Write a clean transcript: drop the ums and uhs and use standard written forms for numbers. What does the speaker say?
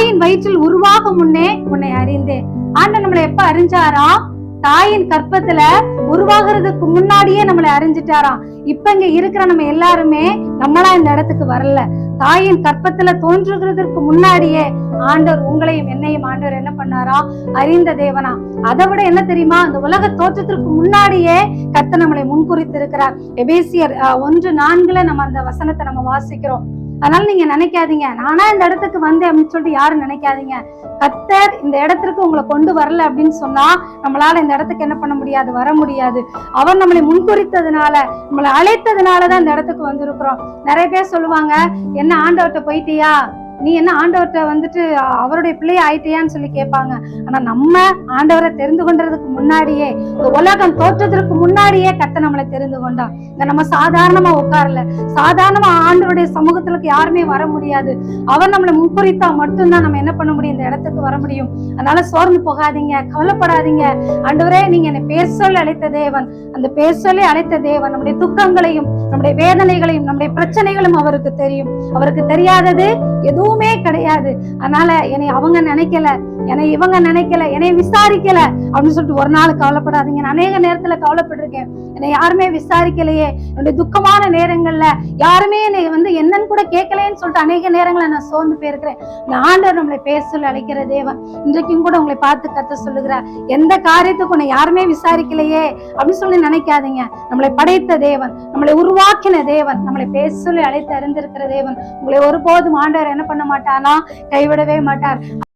தாயின் வயிற்றில் உருவாகும் முன்னே உன்னை அறிந்தேன். ஆண்டவர் நம்மளை எப்ப அறிஞ்சாராம்? தாயின் கற்பத்துல உருவாகிறதுக்கு முன்னாடியே நம்மளை அறிஞ்சிட்டாராம். இப்ப இங்க இருக்கிற நம்ம எல்லாருமே நம்மளா இந்த இடத்துக்கு வரல. தாயின் கற்பத்துல தோன்றுகிறதுக்கு முன்னாடியே ஆண்டவர் உங்களையும் என்னையும் ஆண்டவர் என்ன பண்ணாரா? அறிந்த தேவனா. அதை விட என்ன தெரியுமா? அந்த உலக தோற்றத்திற்கு முன்னாடியே கர்த்தர் நம்மளை முன்குறித்து இருக்கிறார். எபேசியர் 1:4 நம்ம அந்த வசனத்தை நம்ம வாசிக்கிறோம். அதனால நீங்க நினைக்காதீங்க நானா இந்த இடத்துக்கு வந்தேன் அப்படின்னு சொல்லிட்டு யாரும் நினைக்காதீங்க. கர்த்தர் இந்த இடத்திற்கு உங்களை கொண்டு வரல அப்படின்னு சொன்னா நம்மளால இந்த இடத்துக்கு என்ன பண்ண முடியாது? வர முடியாது. அவர் நம்மளை முன்குறித்ததுனால, நம்மளை அழைத்ததுனாலதான் இந்த இடத்துக்கு வந்திருக்கிறோம். நிறைய பேர் சொல்லுவாங்க, என்ன ஆண்டவர்கிட்ட போயிட்டியா, நீ என்ன ஆண்டவர்கிட்ட அவருடைய பிள்ளை ஆயிட்டியான்னு சொல்லி கேட்பாங்க. ஆனா நம்ம ஆண்டவரை தெரிந்து கொண்டதுக்கு முன்னாடியே, உலகம் தோற்றத்திற்கு முன்னாடியே கர்த்தர் நம்மளை தெரிந்து கொண்டா. நம்ம சாதாரணமா உட்காரல, சாதாரணமா ஆண்டவருடைய சமூகத்துக்கு யாருமே வர முடியாது. அவர் நம்மளை முன்குறித்தா மட்டும்தான் நம்ம என்ன பண்ண முடியும்? இந்த இடத்துக்கு வர முடியும். அதனால சோர்ந்து போகாதீங்க, கவலைப்படாதீங்க. ஆண்டவரே, நீங்க என்னை பேர் சொல்லி அழைத்த தேவன். அந்த பேர் சொல்லி அழைத்த தேவன் நம்முடைய துக்கங்களையும் நம்முடைய வேதனைகளையும் நம்முடைய பிரச்சனைகளும் அவருக்கு தெரியும். அவருக்கு தெரியாதது எதுவுமே கிடையாது. அதனால என்னை அவங்க நினைக்கல, என்னை இவங்க நினைக்கல, என்னை விசாரிக்கல அப்படின்னு சொல்லிட்டு ஒரு நாள் கவலைப்படாதீங்க. நான் அநேக நேரத்துல கவலைப்பட்டிருக்கேன். என்னை யாருமே விசாரிக்கலையே, என்னுடைய துக்கமான நேரங்கள்ல யாருமே என்னை என்னன்னு கூட கேட்கலன்னு சொல்லிட்டு அநேக நேரங்களை நான் சோர்ந்து போயிருக்கிறேன். ஆண்டவர் நம்மளை பேர் சொல்லி அழைக்கிற தேவன். இன்றைக்கும் கூட உங்களை பார்த்து கர்த்தர் சொல்லுகிறார், எந்த காரியத்துக்கு உன்னை யாருமே விசாரிக்கலையே அப்படின்னு சொல்லி நினைக்காதீங்க. நம்மளை படைத்த தேவன், நம்மளை உருவாக்கின தேவன், நம்மளை பேர் சொல்லி அழைத்து அறிந்திருக்கிற தேவன் உங்களை ஒருபோதும் ஆண்டவர் என்ன பண்ண மாட்டானா? கைவிடவே மாட்டார்.